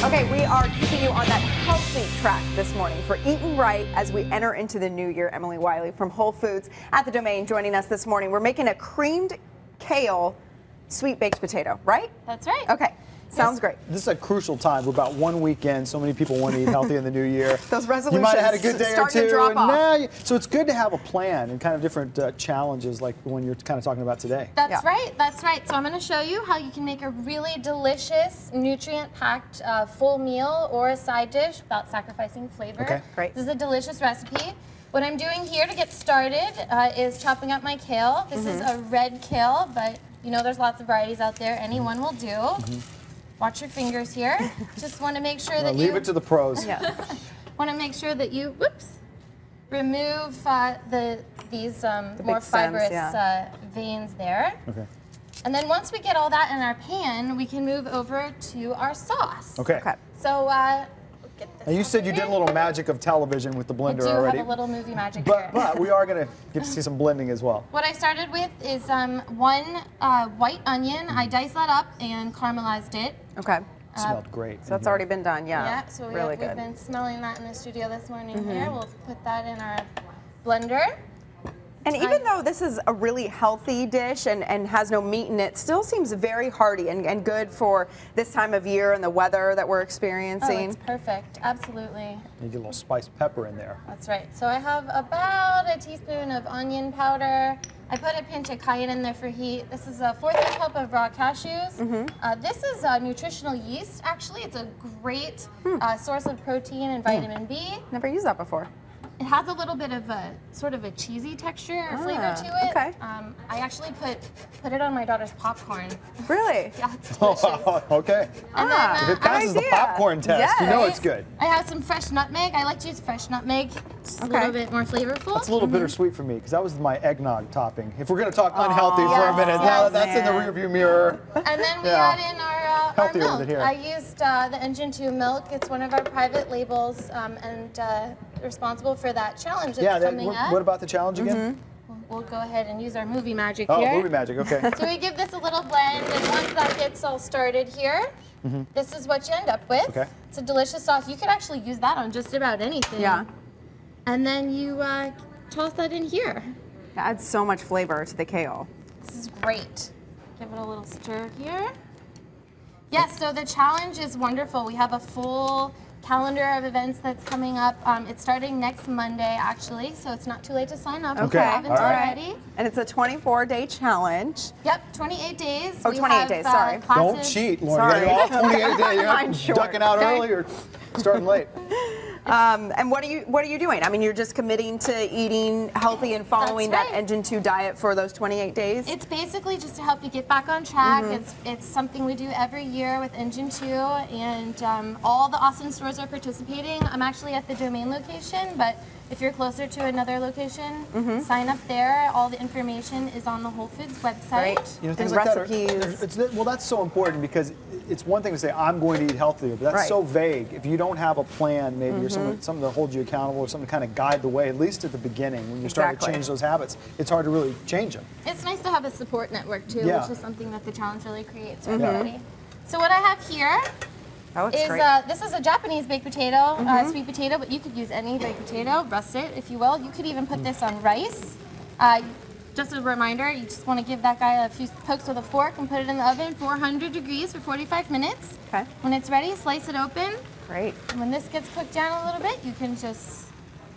Okay, we are keeping you on that healthy track this morning for eating right as we enter into the new year. Emily Wylie from Whole Foods at the Domain joining us this morning. We're making a creamed kale sweet baked potato, right? That's right. Okay. Sounds great. This is a crucial time. We're about 1 weekend. So many people want to eat healthy in the new year. Those resolutions you might have had a good day or starting two. to drop off. So it's good to have a plan and kind of different challenges like the one you're kind of talking about today. That's right. That's right. So I'm going to show you how you can make a really delicious, nutrient-packed full meal or a side dish without sacrificing flavor. Okay. Great. This is a delicious recipe. What I'm doing here to get started is chopping up my kale. This is a red kale, but you know there's lots of varieties out there. Any one will do. Watch your fingers here. Just want to make sure that leave it to the pros. Yeah. want to make sure that you, remove these more big stems, fibrous veins there. Okay. And then once we get all that in our pan, we can move over to our sauce. Okay. So get this. And you said you did a little magic of television with the blender I do already. have a little movie magic here. But we are going to get to see some blending as well. What I started with is one white onion. I diced that up and caramelized it. Okay. Smelled great. So that's already been done, yeah. Yeah, so really we've good. been smelling that in the studio this morning here. We'll put that in our blender. And even though this is a really healthy dish and has no meat in it, still seems very hearty and good for this time of year and the weather that we're Oh, experiencing. it's perfect. Absolutely. You get a little spiced pepper in there. That's right. So I have about a teaspoon of onion powder. I put a pinch of cayenne in there for heat. This is a 1/4 cup of raw cashews. This is nutritional yeast, actually. It's a great source of protein and vitamin B. Never used that before. It has a little bit of a sort of a cheesy texture or flavor to it. Okay. I actually put it on my daughter's popcorn. Really? Yeah, it's delicious. Okay. And then, If it passes the idea. popcorn test, you know Yes. it's good. I have some fresh nutmeg. I like to use fresh nutmeg. It's a little bit more flavorful. It's a little bittersweet for me because that was my eggnog topping. If we're going to talk unhealthy for a yes, minute, now yes. that's in the rearview mirror. And then we Yeah. add in our Healthier with milk. it here. I used the Engine 2 milk. It's one of our private labels and responsible for that challenge that's coming up. what about the challenge again? We'll go ahead and use our movie magic Oh, here. movie magic, okay. So we give this a little blend, and once that gets all started here, this is what you end up with. Okay. It's a delicious sauce. You could actually use that on just about anything. Yeah. And then you toss that in here. It adds so much flavor to the kale. This is great. Give it a little stir here. Yes, so the challenge is wonderful. We have a full calendar of events that's coming up. It's starting next Monday, actually, so it's not too late to sign up if Okay. you haven't All right. already. And it's a 24-day challenge. Yep, 28 days. Oh, We 28 have, days, sorry. Don't classes. cheat, Lauren. Sorry. You're off 28 days. You're Mine's short. ducking out Okay. early or starting late. And what are you doing? I mean, you're just committing to eating healthy and following That's that right. Engine 2 diet for those 28 days? It's basically just to help you get back on track. It's something we do every year with Engine 2, and all the awesome stores are participating. I'm actually at the Domain location, but if you're closer to another location, sign up there. All the information is on the Whole Foods website. Greght. You know, things And like recipes. well, that's so important because it's one thing to say, I'm going to eat healthier, but that's Right. so vague. If you don't have a plan, maybe, or something to hold you accountable, or something to kind of guide the way, at least at the beginning, when you're starting to Exactly. change those habits, it's hard to really change them. It's nice to have a support network too, Yeah. which is something that the challenge really creates for everybody. So what I have here Oh, it's is great. this is a Japanese baked potato, sweet potato, but you could use any baked potato, russet if you will. You could even put this on rice. Just a reminder, you just want to give that guy a few pokes with a fork and put it in the oven, 400 degrees for 45 minutes. Okay. When it's ready, slice it open. Great. And when this gets cooked down a little bit, you can just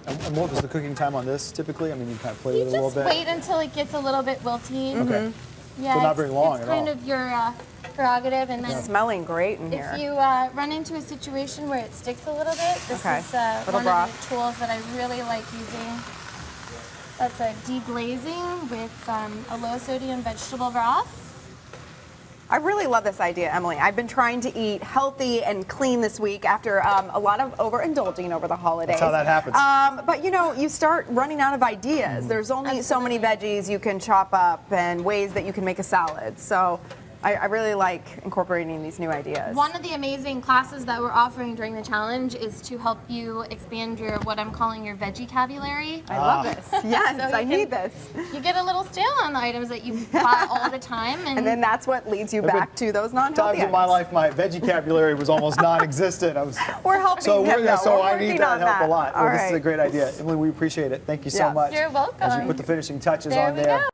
And what was the cooking time on this typically? I mean, you kind of play with it a little bit. wait until it gets a little bit wilty. Okay. Yeah, So not it's- very long it's at kind all. of your prerogative, and then Smelling great in here. if you run into a situation where it sticks a little bit, this Okay. is Little one broth. of the tools that I really like using. That's a deglazing with a low sodium vegetable broth. I really love this idea, Emily. I've been trying to eat healthy and clean this week after a lot of overindulging over the holidays. That's how that happens. But you know, you start running out of ideas. There's only so many veggies you can chop up and ways that you can make a salad. So I really like incorporating these new ideas. One of the amazing classes that we're offering during the challenge is to help you expand your, what I'm calling your veggie vocabulary. I love this. Yes, So I you need can- this. You get a little stale on the items that you buy all the time. And then that's what leads you back to those non-healthy Times in my items. life, my vocabulary was almost non-existent. We're helping so him, though. so We're I need working that on help that. a lot. All Well, this is a right. great idea. Emily, we appreciate it. Thank you so Yeah. much. You're welcome. As you put the finishing touches There on we there. go.